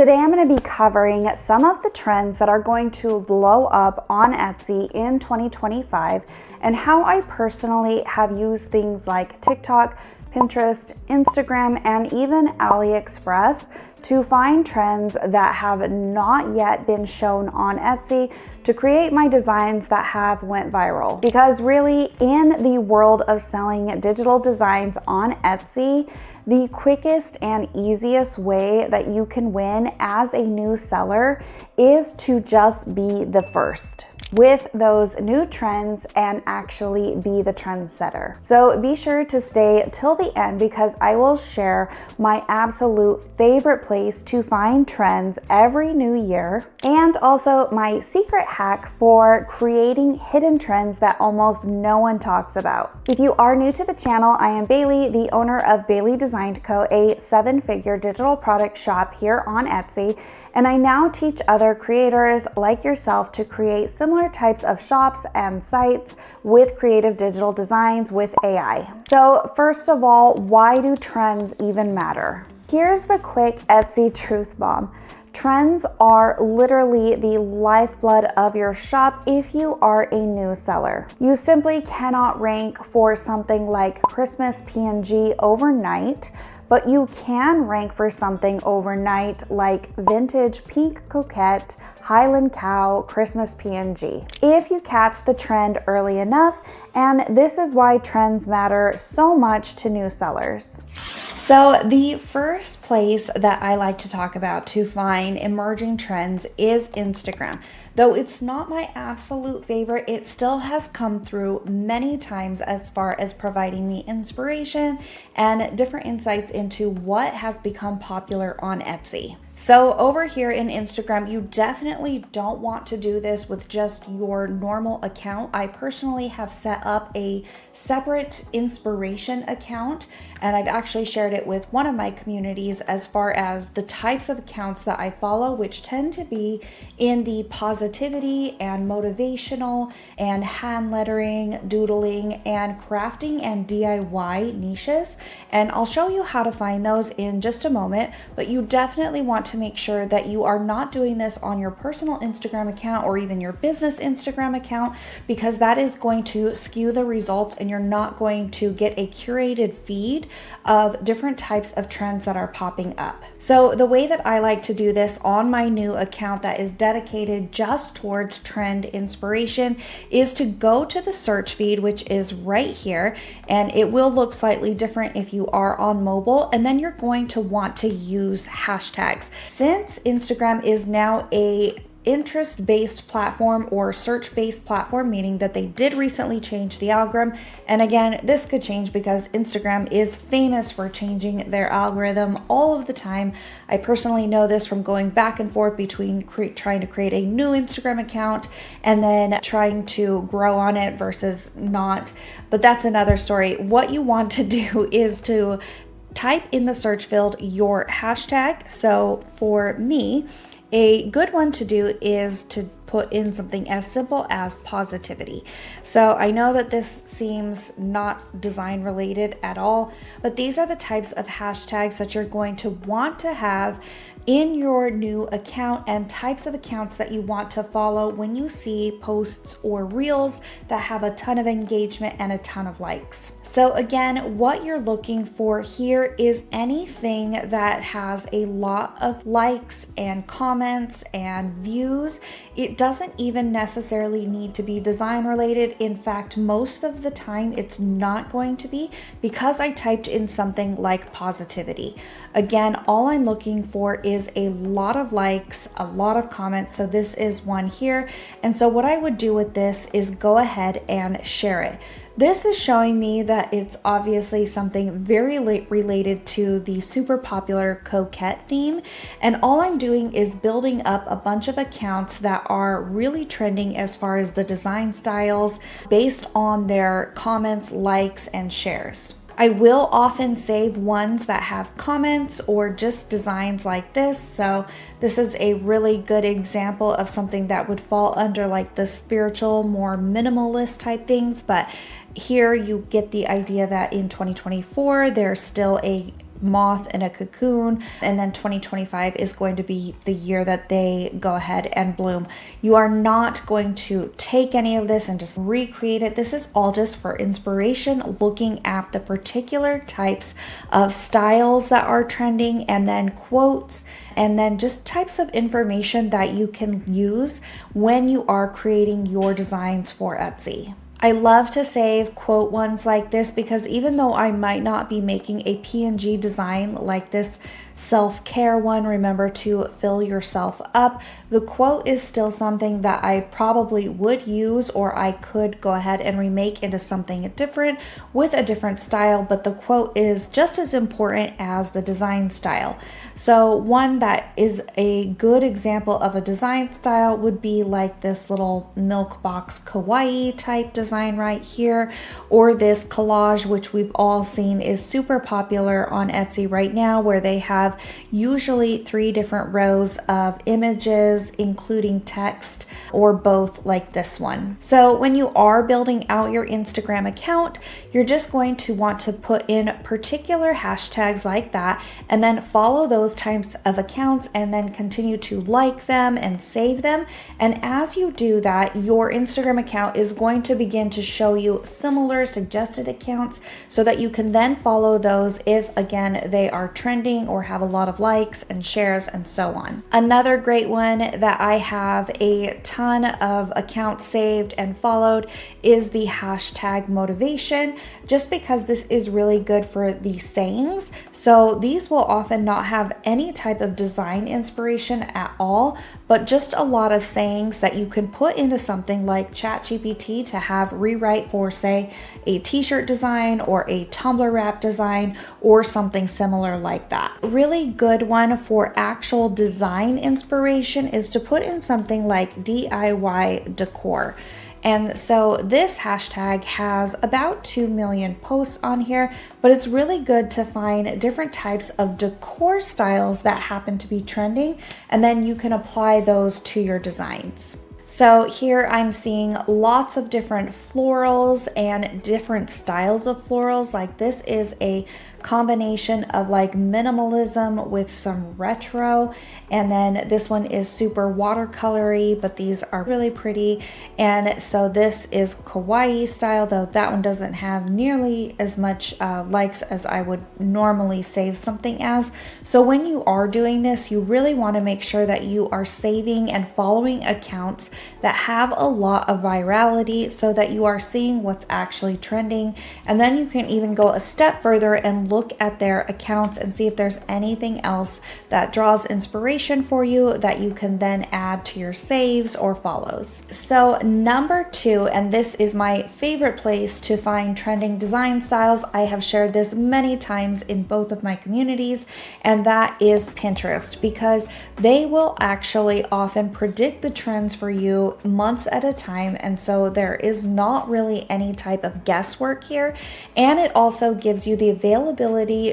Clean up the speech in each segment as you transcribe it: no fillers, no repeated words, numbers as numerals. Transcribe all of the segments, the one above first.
Today I'm going to be covering some of the trends that are going to blow up on Etsy in 2025 and how I personally have used things like TikTok, Pinterest, Instagram, and even AliExpress to find trends that have not yet been shown on Etsy to create my designs that have went viral. Because really, in the world of selling digital designs on Etsy, the quickest and easiest way that you can win as a new seller is to just be the first with those new trends and actually be the trendsetter. So be sure to stay till the end because I will share my absolute favorite place to find trends every new year and also my secret hack for creating hidden trends that almost no one talks about. If you are new to the channel, I am Bailey, the owner of Bailey Design Co., a 7-figure digital product shop here on Etsy, and I now teach other creators like yourself to create similar types of shops and sites with creative digital designs with AI. So first of all, why do trends even matter? Here's the quick Etsy truth bomb. Trends are literally the lifeblood of your shop if you are a new seller. You simply cannot rank for something like Christmas PNG overnight, but you can rank for something overnight like vintage pink coquette Highland cow Christmas PNG if you catch the trend early enough, and this is why trends matter so much to new sellers. So the first place that I like to talk about to find emerging trends is Instagram. Though it's not my absolute favorite, it still has come through many times as far as providing me inspiration and different insights into what has become popular on Etsy. So over here in Instagram, you definitely don't want to do this with just your normal account. I personally have set up a separate inspiration account, and I've actually shared it with one of my communities as far as the types of accounts that I follow, which tend to be in the positivity and motivational and hand lettering, doodling, and crafting and DIY niches. And I'll show you how to find those in just a moment, but you definitely want to make sure that you are not doing this on your personal Instagram account or even your business Instagram account, because that is going to skew the results and you're not going to get a curated feed of different types of trends that are popping up. So the way that I like to do this on my new account that is dedicated just towards trend inspiration is to go to the search feed, which is right here, and it will look slightly different if you are on mobile, and then you're going to want to use hashtags. Since Instagram is now a interest-based platform or search-based platform, meaning that they did recently change the algorithm. And again, this could change because Instagram is famous for changing their algorithm all of the time. I personally know this from going back and forth between trying to create a new Instagram account and then trying to grow on it versus not. But that's another story. What you want to do is to type in the search field your hashtag. So for me, a good one to do is to put in something as simple as positivity. So I know that this seems not design related at all, but these are the types of hashtags that you're going to want to have in your new account and types of accounts that you want to follow when you see posts or reels that have a ton of engagement and a ton of likes. So again, what you're looking for here is anything that has a lot of likes and comments and views. It doesn't even necessarily need to be design related. In fact, most of the time it's not going to be, because I typed in something like positivity. Again, all I'm looking for is a lot of likes, a lot of comments. So this is one here. And so what I would do with this is go ahead and share it. This is showing me that it's obviously something very related to the super popular coquette theme. And all I'm doing is building up a bunch of accounts that are really trending as far as the design styles based on their comments, likes, and shares. I will often save ones that have comments or just designs like this. So this is a really good example of something that would fall under like the spiritual, more minimalist type things. But here you get the idea that in 2024, there's still a moth in a cocoon, and then 2025 is going to be the year that they go ahead and bloom. You are not going to take any of this and just recreate it. This is all just for inspiration, looking at the particular types of styles that are trending, and then quotes, and then just types of information that you can use when you are creating your designs for Etsy. I love to save quote ones like this because even though I might not be making a PNG design like this self-care one, remember to fill yourself up, the quote is still something that I probably would use, or I could go ahead and remake into something different with a different style, but the quote is just as important as the design style. So one that is a good example of a design style would be like this little milk box kawaii type design right here, or this collage, which we've all seen is super popular on Etsy right now, where they have usually 3 different rows of images, including text, or both, like this one. So when you are building out your Instagram account, you're just going to want to put in particular hashtags like that, and then follow those types of accounts, and then continue to like them and save them. And as you do that, your Instagram account is going to begin to show you similar suggested accounts so that you can then follow those if, again, they are trending or have a lot of likes and shares and so on. Another great one that I have a ton of accounts saved and followed is the hashtag motivation, just because this is really good for the sayings. So these will often not have any type of design inspiration at all, but just a lot of sayings that you can put into something like ChatGPT to have rewrite for, say, a t-shirt design or a tumbler wrap design or something similar like that. Really good one for actual design inspiration is to put in something like DIY decor. And so this hashtag has about 2 million posts on here, but it's really good to find different types of decor styles that happen to be trending, and then you can apply those to your designs. So here I'm seeing lots of different florals and different styles of florals. Like this is a combination of like minimalism with some retro, and then this one is super watercolory, but these are really pretty. And so this is kawaii style, though that one doesn't have nearly as much likes as I would normally save something as. So when you are doing this, you really want to make sure that you are saving and following accounts that have a lot of virality so that you are seeing what's actually trending. And then you can even go a step further and look at their accounts and see if there's anything else that draws inspiration for you that you can then add to your saves or follows. So number 2, and this is my favorite place to find trending design styles. I have shared this many times in both of my communities, and that is Pinterest, because they will actually often predict the trends for you months at a time. And so there is not really any type of guesswork here. And it also gives you the availability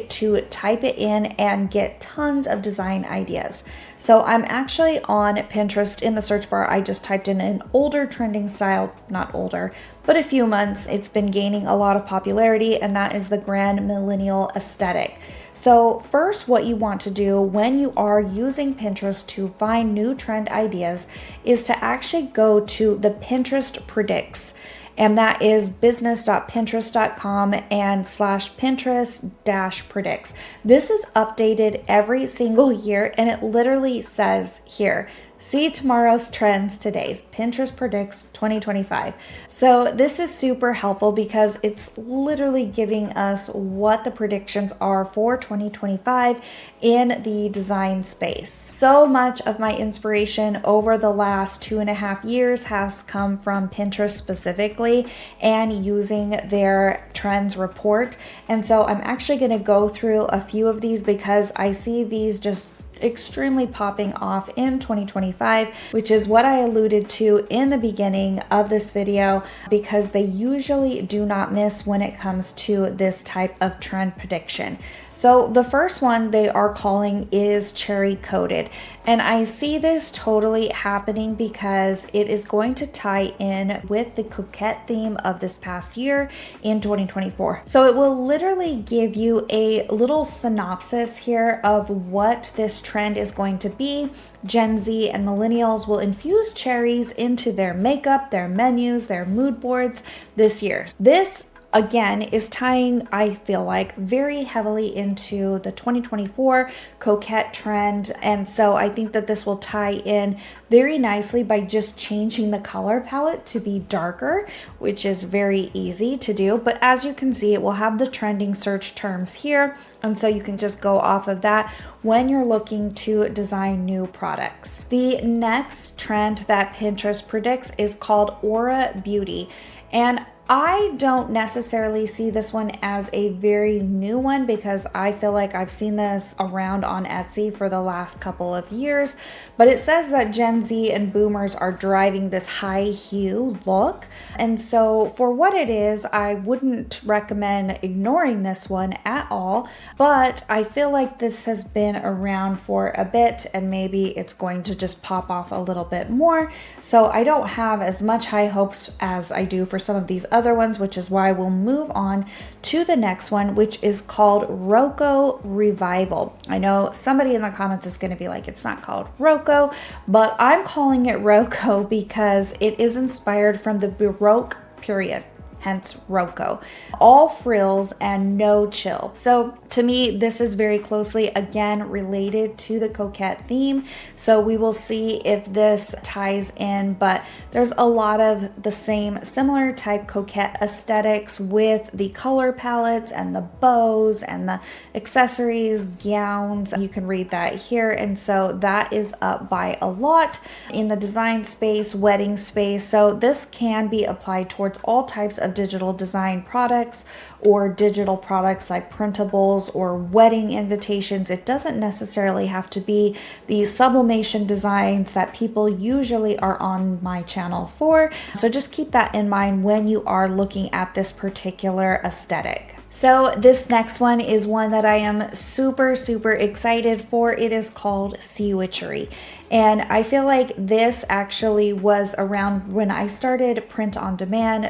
to type it in and get tons of design ideas. So I'm actually on Pinterest. In the search bar, I just typed in an older trending style, not older, but a few months. It's been gaining a lot of popularity, and that is the grand millennial aesthetic. So first, what you want to do when you are using Pinterest to find new trend ideas is to actually go to the Pinterest predicts. And that is business.pinterest.com and /Pinterest-predicts. This is updated every single year, and it literally says here, see tomorrow's trends today's Pinterest predicts 2025. So this is super helpful because it's literally giving us what the predictions are for 2025 in the design space. So much of my inspiration over the last 2.5 years has come from Pinterest specifically and using their trends report. And so I'm actually going to go through a few of these because I see these just extremely popping off in 2025, which is what I alluded to in the beginning of this video, because they usually do not miss when it comes to this type of trend prediction. So the first one they are calling is cherry coated. And I see this totally happening because it is going to tie in with the coquette theme of this past year in 2024. So it will literally give you a little synopsis here of what this trend is going to be. Gen Z and millennials will infuse cherries into their makeup, their menus, their mood boards this year. This again is tying, I feel like, very heavily into the 2024 coquette trend. And so I think that this will tie in very nicely by just changing the color palette to be darker, which is very easy to do. But as you can see, it will have the trending search terms here. And so you can just go off of that when you're looking to design new products. The next trend that Pinterest predicts is called Aura Beauty. And I don't necessarily see this one as a very new one because I feel like I've seen this around on Etsy for the last couple of years, but it says that Gen Z and boomers are driving this high hue look. And so for what it is, I wouldn't recommend ignoring this one at all, but I feel like this has been around for a bit and maybe it's going to just pop off a little bit more. So I don't have as much high hopes as I do for some of these other ones, which is why we'll move on to the next one, which is called Roco Revival. I know somebody in the comments is going to be like, it's not called Roco, but I'm calling it Roco because it is inspired from the Baroque period. Hence Roco. All frills and no chill. So to me, this is very closely, again, related to the coquette theme. So we will see if this ties in, but there's a lot of the same similar type coquette aesthetics with the color palettes and the bows and the accessories, gowns. You can read that here. And so that is up by a lot in the design space, wedding space. So this can be applied towards all types of digital design products or digital products like printables or wedding invitations. It doesn't necessarily have to be the sublimation designs that people usually are on my channel for. So just keep that in mind when you are looking at this particular aesthetic. So this next one is one that I am super excited for. It is called Sea Witchery. And I feel like this actually was around when I started print on demand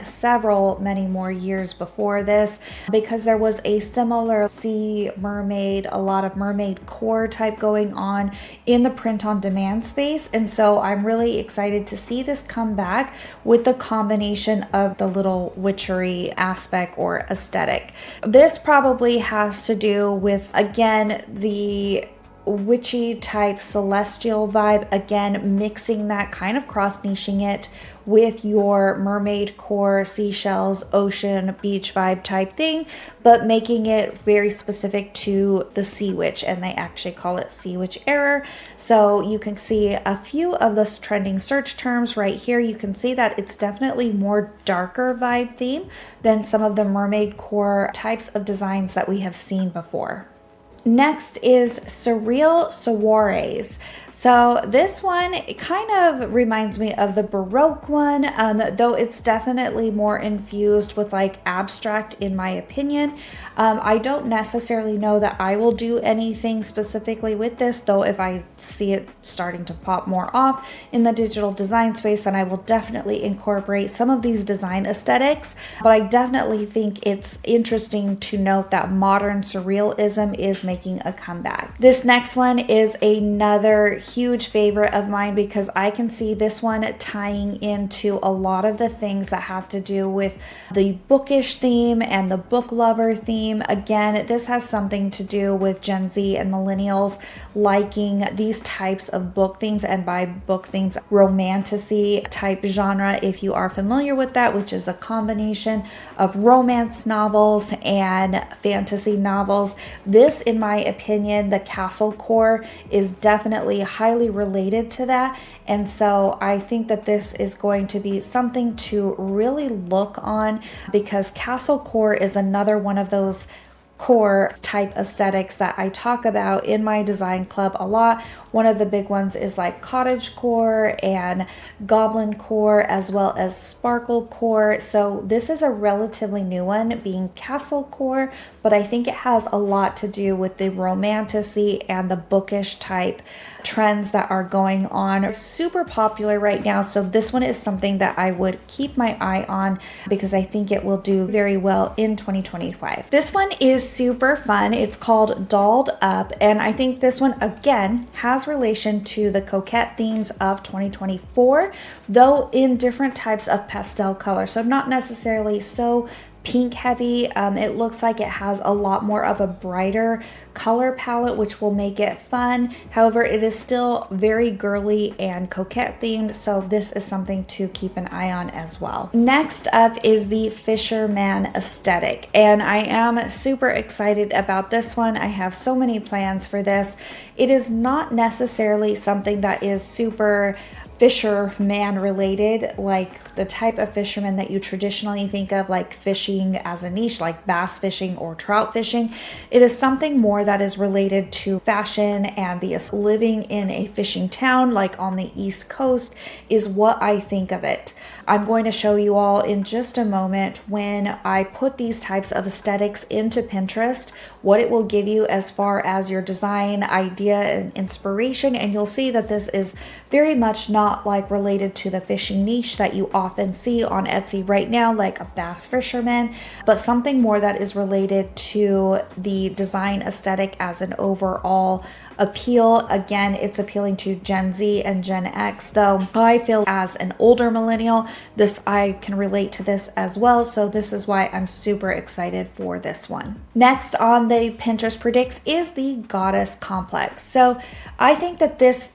many more years before this, because there was a similar sea mermaid, a lot of mermaid core type going on in the print on demand space. And so I'm really excited to see this come back with the combination of the little witchery aspect or aesthetic. This probably has to do with, again, the witchy type celestial vibe, again mixing that, kind of cross niching it with your mermaid core, seashells, ocean, beach vibe type thing, but making it very specific to the sea witch, and they actually call it sea witch error. So you can see a few of the trending search terms right here. You can see that it's definitely more darker vibe theme than some of the mermaid core types of designs that we have seen before. Next is Surreal Soirees. So this one, it kind of reminds me of the Baroque one, though it's definitely more infused with like abstract in my opinion. I don't necessarily know that I will do anything specifically with this, though if I see it starting to pop more off in the digital design space, then I will definitely incorporate some of these design aesthetics. But I definitely think it's interesting to note that modern surrealism is making a comeback. This next one is another huge favorite of mine because I can see this one tying into a lot of the things that have to do with the bookish theme and the book lover theme. Again, this has something to do with Gen Z and millennials liking these types of book themes, and by book themes, romantasy type genre, if you are familiar with that, which is a combination of romance novels and fantasy novels. This, in my opinion, the castle core is definitely highly related to that. And so I think that this is going to be something to really look on, because castle core is another one of those core type aesthetics that I talk about in my design club a lot One of the big ones is like cottage core and goblin core, as well as sparkle core. So this is a relatively new one, being castle core, but I think it has a lot to do with the romanticy and the bookish type trends that are going on. Super popular right now. So this one is something that I would keep my eye on because I think it will do very well in 2025. This one is super fun. It's called Dolled Up, and I think this one again has relation to the coquette themes of 2024, though in different types of pastel color. So not necessarily so pink heavy. It looks like it has a lot more of a brighter color palette, which will make it fun. However, it is still very girly and coquette themed, so this is something to keep an eye on as well. Next up is the Fisherman aesthetic, and I am super excited about this one. I have so many plans for this. It is not necessarily something that is super fisherman related, like the type of fisherman that you traditionally think of, like fishing as a niche, like bass fishing or trout fishing. It is something more that is related to fashion and the living in a fishing town, like on the East Coast, is what I think of it. I'm going to show you all in just a moment when I put these types of aesthetics into Pinterest, what it will give you as far as your design idea and inspiration. And you'll see that this is very much not like related to the fishing niche that you often see on Etsy right now, like a bass fisherman, but something more that is related to the design aesthetic as an overall appeal. Again, it's appealing to Gen Z and Gen X, though I feel as an older millennial, I can relate to this as well. So this is why I'm super excited for this one. Next on the Pinterest Predicts is the Goddess Complex. So I think that this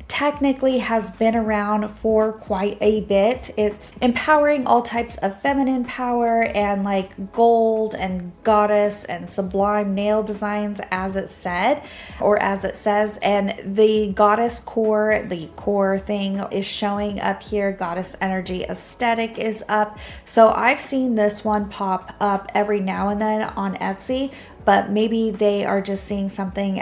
technically has been around for quite a bit. It's empowering all types of feminine power and like gold and goddess and sublime nail designs, as it said, or as it says. And the goddess core, the core thing is showing up here. Goddess energy aesthetic is up. So I've seen this one pop up every now and then on Etsy, but maybe they are seeing something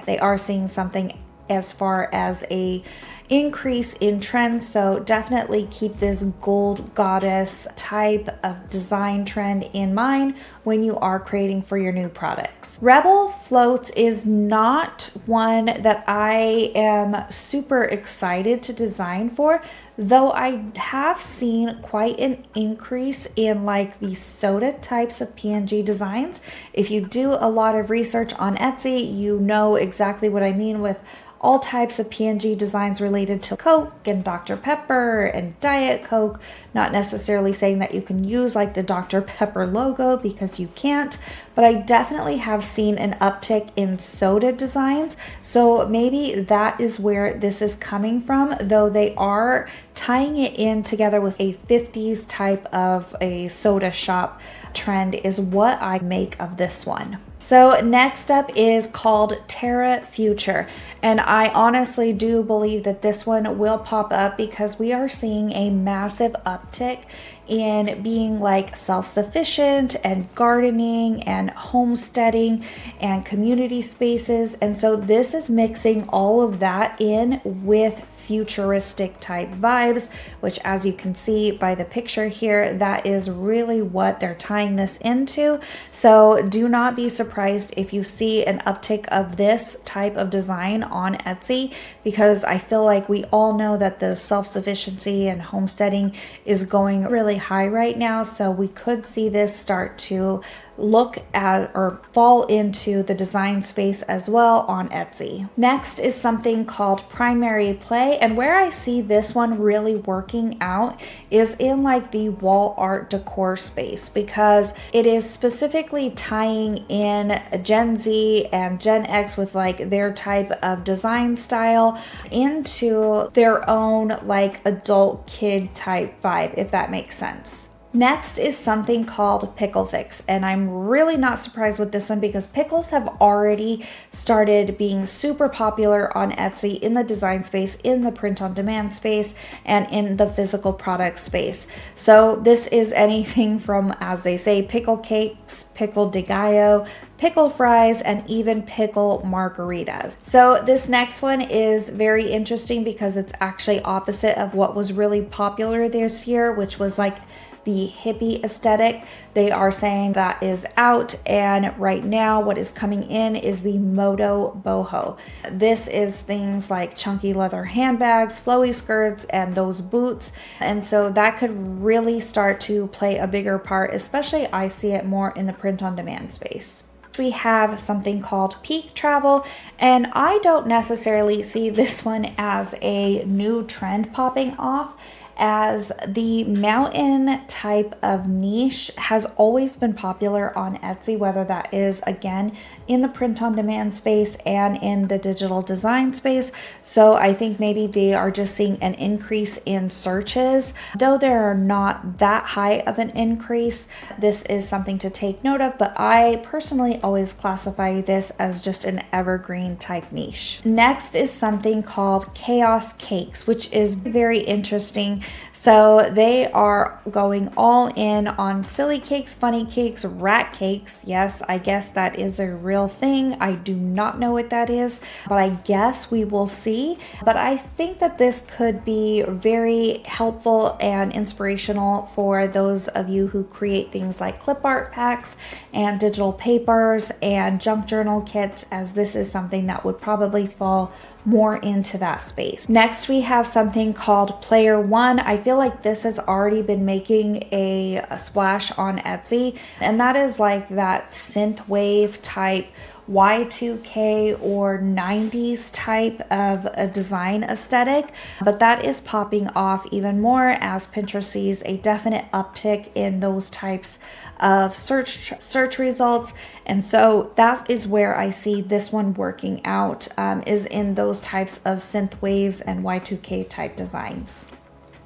as far as a increase in trends. So definitely keep this gold goddess type of design trend in mind when you are creating for your new products. Rebel Floats is not one that I am super excited to design for, though I have seen quite an increase in like the soda types of PNG designs. If you do a lot of research on Etsy, you know exactly what I mean with all types of PNG designs related to Coke and Dr. Pepper and Diet Coke. Not necessarily saying that you can use like the Dr. Pepper logo, because you can't, but I definitely have seen an uptick in soda designs. So maybe that is where this is coming from, though they are tying it in together with a 50s type of a soda shop trend is what I make of this one. So next up is called Terra Future, and I honestly do believe that this one will pop up because we are seeing a massive uptick in being like self-sufficient and gardening and homesteading and community spaces. And so this is mixing all of that in with futuristic type vibes, which, as you can see by the picture here, that is really what they're tying this into. So do not be surprised if you see an uptick of this type of design on Etsy, because I feel like we all know that the self-sufficiency and homesteading is going really high right now. So we could see this start to look at or fall into the design space as well on Etsy. Next is something called Primary Play, and where I see this one really working out is in like the wall art decor space, because it is specifically tying in Gen Z and Gen X with like their type of design style into their own like adult kid type vibe, if that makes sense. Next is something called Pickle Fix, and I'm really not surprised with this one because pickles have already started being super popular on Etsy in the design space, in the print on demand space, and in the physical product space. So this is anything from, as they say, pickle cakes, pickle de gallo, pickle fries, and even pickle margaritas. So this next one is very interesting because it's actually opposite of what was really popular this year, which was like the hippie aesthetic. They are saying that is out, and right now what is coming in is the moto boho. This is things like chunky leather handbags, flowy skirts, and those boots, and so that could really start to play a bigger part, especially I see it more in the print on demand space. We have something called peak travel, and I don't necessarily see this one as a new trend popping off, as the mountain type of niche has always been popular on Etsy, whether that is again in the print on demand space and in the digital design space. So I think maybe they are just seeing an increase in searches, though there are not that high of an increase. This is something to take note of, but I personally always classify this as just an evergreen type niche. Next is something called chaos cakes, which is very interesting. So they are going all in on silly cakes, funny cakes, rat cakes. Yes, I guess that is a real thing. I do not know what that is, but I guess we will see. But I think that this could be very helpful and inspirational for those of you who create things like clip art packs and digital papers and junk journal kits, as this is something that would probably fall more into that space. Next, we have something called Player One. I feel like this has already been making a splash on Etsy, and that is like that synth wave type Y2K or 90s type of a design aesthetic, but that is popping off even more as Pinterest sees a definite uptick in those types of search results. And so that is where I see this one working out, is in those types of synth waves and Y2K type designs.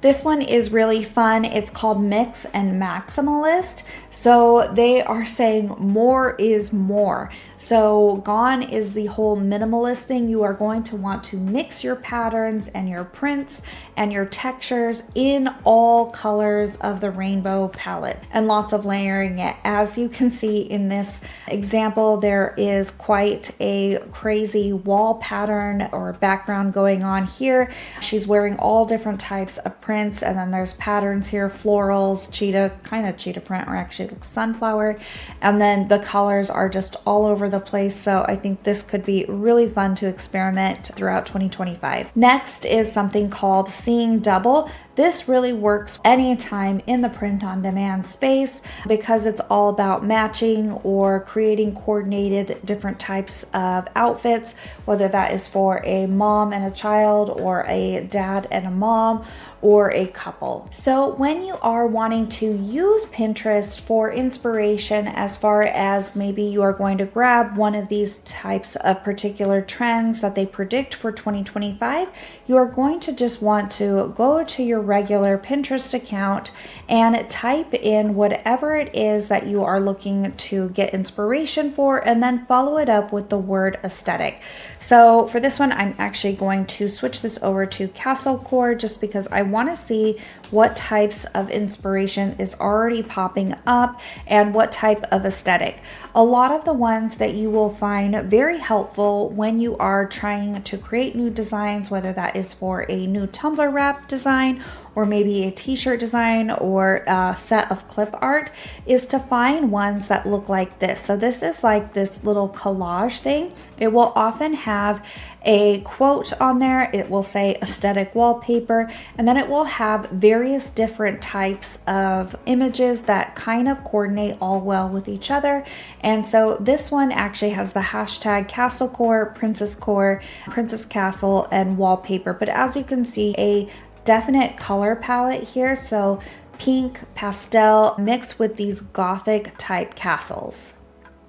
This one is really fun. It's called Mix and Maximalist. So they are saying more is more. So gone is the whole minimalist thing. You are going to want to mix your patterns and your prints and your textures in all colors of the rainbow palette, and lots of layering it. As you can see in this example, there is quite a crazy wall pattern or background going on here. She's wearing all different types of prints, and then there's patterns here, florals, cheetah, kind of cheetah print, or actually it looks sunflower, and then the colors are just all over the place. So I think this could be really fun to experiment throughout 2025. Next is something called Seeing Double. This really works anytime in the print on demand space because it's all about matching or creating coordinated different types of outfits, whether that is for a mom and a child or a dad and a mom or a couple. So when you are wanting to use Pinterest for inspiration, as far as maybe you are going to grab one of these types of particular trends that they predict for 2025, you are going to just want to go to your regular Pinterest account and type in whatever it is that you are looking to get inspiration for, and then follow it up with the word aesthetic. So for this one, I'm actually going to switch this over to Castlecore just because I want to see what types of inspiration is already popping up and what type of aesthetic. A lot of the ones that you will find very helpful when you are trying to create new designs, whether that is for a new tumbler wrap design or maybe a t-shirt design or a set of clip art, is to find ones that look like this. So this is like this little collage thing. It will often have a quote on there. It will say aesthetic wallpaper, and then it will have various different types of images that kind of coordinate all well with each other. And so this one actually has the hashtag Castlecore, Princess Core, Princess Castle, and wallpaper. But as you can see, a definite color palette here. So pink, pastel, mixed with these gothic type castles.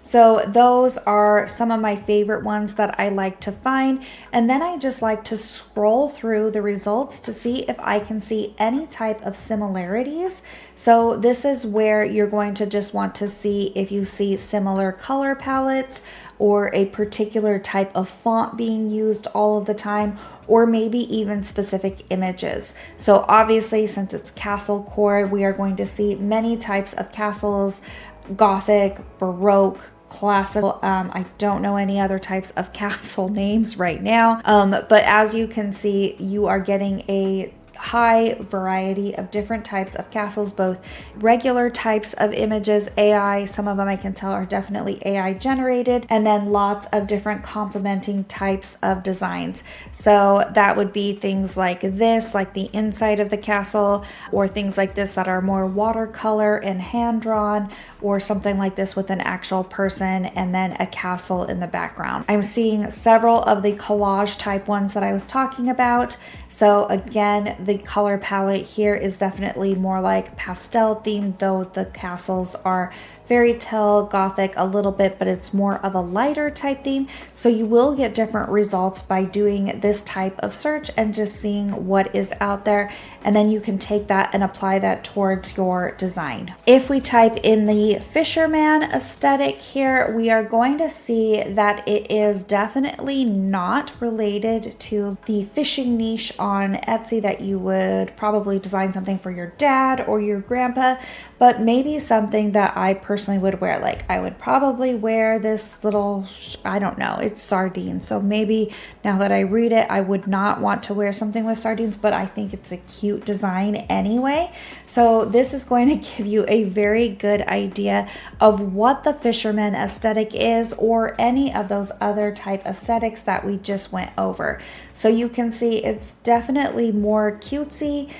So those are some of my favorite ones that I like to find. And then I just like to scroll through the results to see if I can see any type of similarities. So this is where you're going to just want to see if you see similar color palettes or a particular type of font being used all of the time, or maybe even specific images. So obviously, since it's Castlecore, we are going to see many types of castles, Gothic, Baroque, classical. I don't know any other types of castle names right now. But as you can see, you are getting a high variety of different types of castles, both regular types of images, AI, some of them I can tell are definitely AI generated, and then lots of different complementing types of designs. So that would be things like this, like the inside of the castle, or things like this that are more watercolor and hand drawn, or something like this with an actual person and then a castle in the background. I'm seeing several of the collage type ones that I was talking about. So again, the color palette here is definitely more like pastel themed, though the castles are fairy tale, gothic a little bit, but it's more of a lighter type theme. So you will get different results by doing this type of search and just seeing what is out there. And then you can take that and apply that towards your design. If we type in the fisherman aesthetic here, we are going to see that it is definitely not related to the fishing niche on Etsy that you would probably design something for your dad or your grandpa, but maybe something that I personally would wear. Like I would probably wear this little, I don't know, it's sardines. So maybe now that I read it, I would not want to wear something with sardines, but I think it's a cute design anyway. So this is going to give you a very good idea of what the fisherman aesthetic is, or any of those other type aesthetics that we just went over. So you can see it's definitely more cutesy.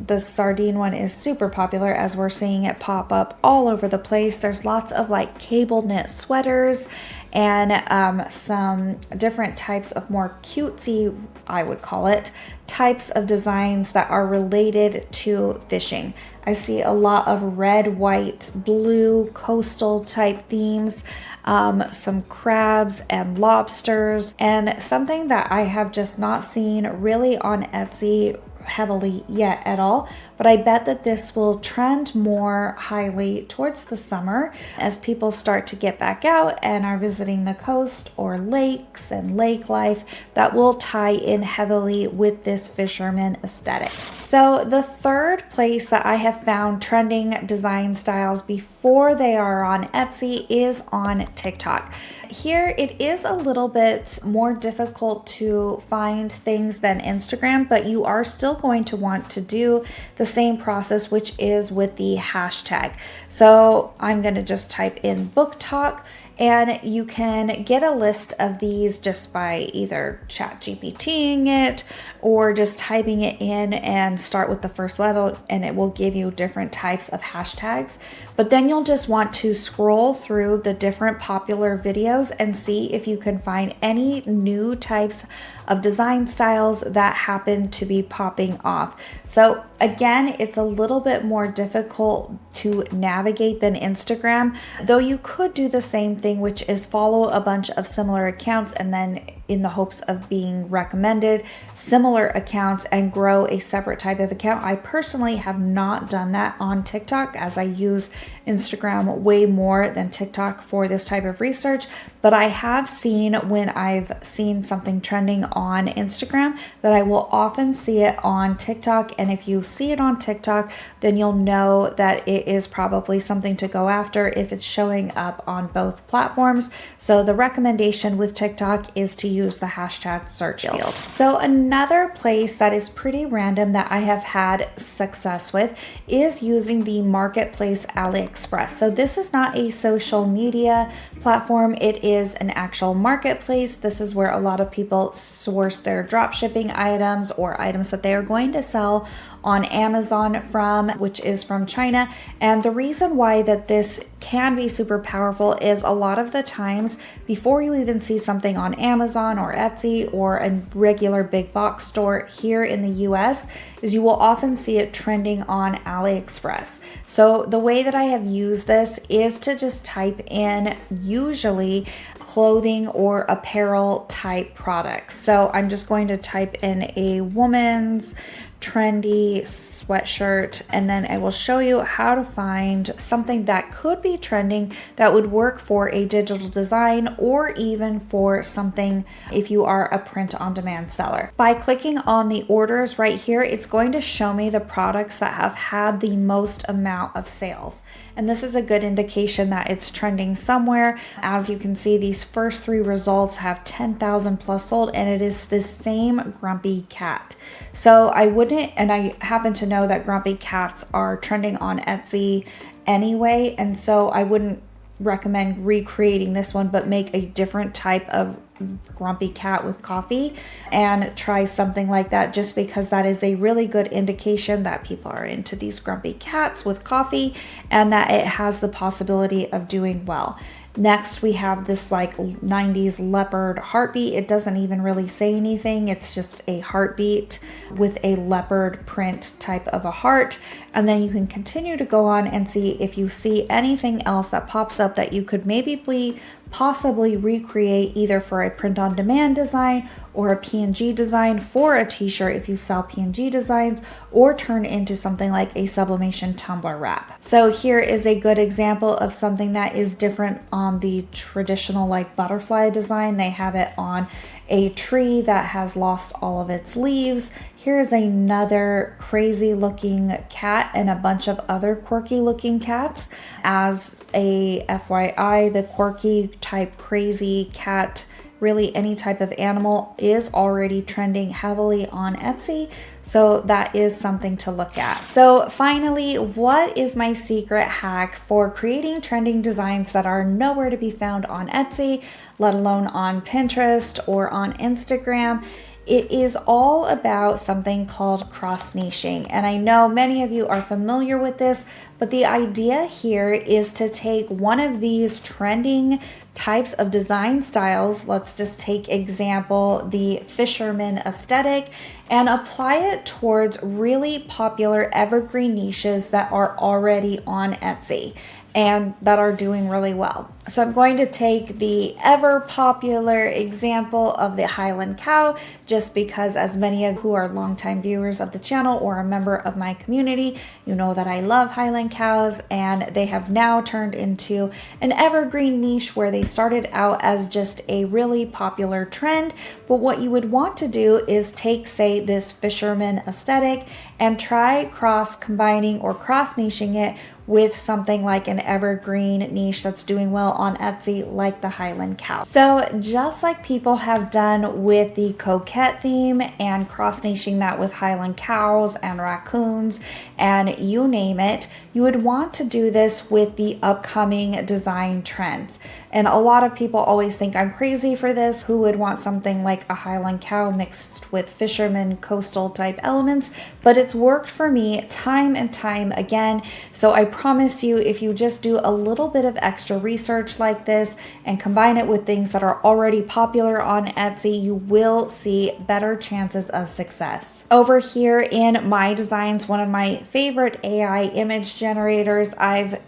The sardine one is super popular, as we're seeing it pop up all over the place. There's lots of like cable knit sweaters and some different types of more cutesy, I would call it, types of designs that are related to fishing. I see a lot of red, white, blue, coastal type themes, some crabs and lobsters, and something that I have just not seen really on Etsy heavily yet at all, but I bet that this will trend more highly towards the summer as people start to get back out and are visiting the coast or lakes and lake life. That will tie in heavily with this fisherman aesthetic. So the third place that I have found trending design styles before they are on Etsy is on TikTok. Here it is a little bit more difficult to find things than Instagram, but you are still going to want to do the same process, which is with the hashtag. So I'm going to just type in book talk, and you can get a list of these just by either chat GPTing it or just typing it in and start with the first letter, and it will give you different types of hashtags. But then you'll just want to scroll through the different popular videos and see if you can find any new types of design styles that happen to be popping off. So again, it's a little bit more difficult to navigate than Instagram, though you could do the same thing, which is follow a bunch of similar accounts and then in the hopes of being recommended similar accounts and grow a separate type of account. I personally have not done that on TikTok, as I use Instagram way more than TikTok for this type of research, but I have seen when I've seen something trending on Instagram that I will often see it on TikTok. And if you see it on TikTok, then you'll know that it is probably something to go after if it's showing up on both platforms. So the recommendation with TikTok is to use the hashtag search field. So another place that is pretty random that I have had success with is using the marketplace AliExpress. So this is not a social media platform. It is an actual marketplace. This is where a lot of people source their drop shipping items or items that they are going to sell on Amazon from, which is from China. And the reason why that this can be super powerful is a lot of the times before you even see something on Amazon or Etsy or a regular big box store here in the US, is you will often see it trending on AliExpress. So the way that I have used this is to just type in usually clothing or apparel type products. So I'm just going to type in a woman's trendy sweatshirt, and then I will show you how to find something that could be trending that would work for a digital design, or even for something if you are a print on demand seller. By clicking on the orders right here, it's going to show me the products that have had the most amount of sales. And this is a good indication that it's trending somewhere. As you can see, these first 3 results have 10,000 plus sold, and it is the same grumpy cat. So I wouldn't, and I happen to know that grumpy cats are trending on Etsy anyway, and so I wouldn't recommend recreating this one, but make a different type of grumpy cat with coffee and try something like that, just because that is a really good indication that people are into these grumpy cats with coffee and that it has the possibility of doing well. Next, we have this like 90s leopard heartbeat. It doesn't even really say anything. It's just a heartbeat with a leopard print type of a heart. And then you can continue to go on and see if you see anything else that pops up that you could maybe possibly recreate, either for a print on demand design or a PNG design for a t-shirt if you sell PNG designs, or turn into something like a sublimation tumbler wrap. So here is a good example of something that is different on the traditional like butterfly design. They have it on a tree that has lost all of its leaves. Here's another crazy looking cat and a bunch of other quirky looking cats. As a FYI, the quirky type crazy cat, really any type of animal, is already trending heavily on Etsy. So that is something to look at. So finally, what is my secret hack for creating trending designs that are nowhere to be found on Etsy, let alone on Pinterest or on Instagram? It is all about something called cross-niching. And I know many of you are familiar with this, but the idea here is to take one of these trending types of design styles, let's just take example, the fisherman aesthetic, and apply it towards really popular evergreen niches that are already on Etsy and that are doing really well. So I'm going to take the ever popular example of the Highland cow, just because as many of who are longtime viewers of the channel or a member of my community, you know that I love Highland cows, and they have now turned into an evergreen niche where they started out as just a really popular trend. But what you would want to do is take, say, this fisherman aesthetic and try cross combining or cross niching it with something like an evergreen niche that's doing well on Etsy, like the Highland cow. So just like people have done with the coquette theme and cross niching that with Highland cows and raccoons and you name it, you would want to do this with the upcoming design trends. And a lot of people always think I'm crazy for this. Who would want something like a Highland cow mixed with fisherman coastal type elements? But it's worked for me time and time again. So I promise you, if you just do a little bit of extra research like this and combine it with things that are already popular on Etsy, you will see better chances of success. Over here in My Designs, one of my favorite AI image generators, I've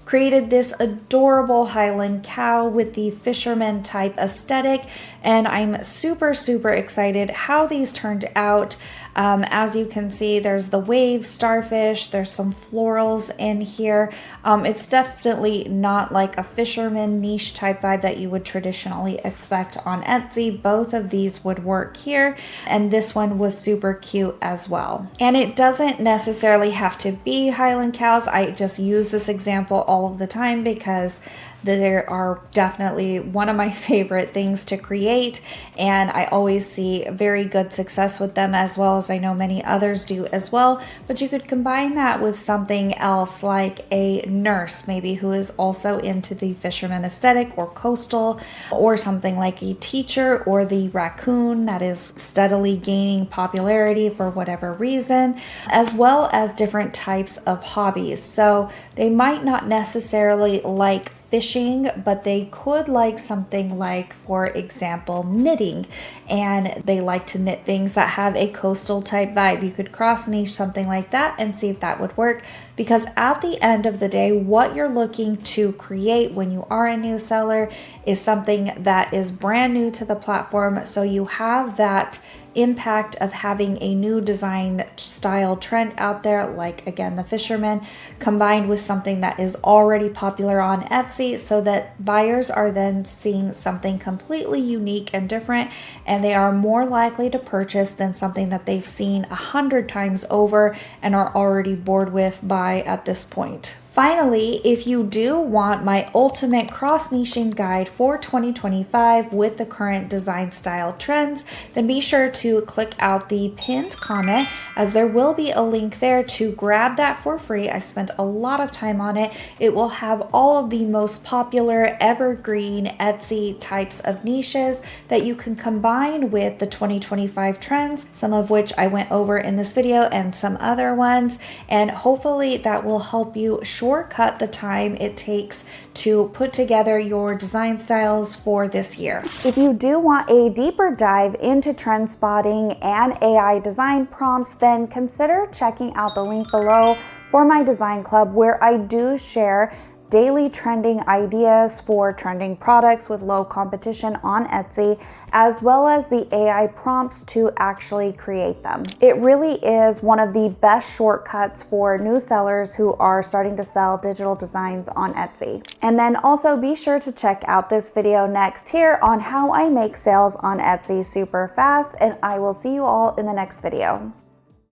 created this adorable Highland cow with the fisherman type aesthetic, and I'm super excited how these turned out. As you can see, there's the wave starfish, there's some florals in here. It's definitely not like a fisherman niche type vibe that you would traditionally expect on Etsy. Both of these would work here, and this one was super cute as well. And it doesn't necessarily have to be Highland cows. I just use this example all of the time because they are definitely one of my favorite things to create, and I always see very good success with them, as well as I know many others do as well. But you could combine that with something else like a nurse, maybe, who is also into the fisherman aesthetic or coastal, or something like a teacher or the raccoon that is steadily gaining popularity for whatever reason, as well as different types of hobbies. So they might not necessarily like fishing, but they could like something like, for example, knitting, and they like to knit things that have a coastal type vibe. You could cross niche something like that and see if that would work, because at the end of the day, what you're looking to create when you are a new seller is something that is brand new to the platform, so you have that impact of having a new design style trend out there, like again, the fisherman, combined with something that is already popular on Etsy, so that buyers are then seeing something completely unique and different, and they are more likely to purchase than something that they've seen 100 times over and are already bored with by at this point. Finally, if you do want my ultimate cross-niching guide for 2025 with the current design style trends, then be sure to click out the pinned comment, as there will be a link there to grab that for free. I spent a lot of time on it. It will have all of the most popular evergreen Etsy types of niches that you can combine with the 2025 trends, some of which I went over in this video and some other ones, and hopefully that will help you shortcut the time it takes to put together your design styles for this year. If you do want a deeper dive into trend spotting and AI design prompts, then consider checking out the link below for my design club, where I do share daily trending ideas for trending products with low competition on Etsy, as well as the AI prompts to actually create them. It really is one of the best shortcuts for new sellers who are starting to sell digital designs on Etsy. And then also be sure to check out this video next here on how I make sales on Etsy super fast, and I will see you all in the next video.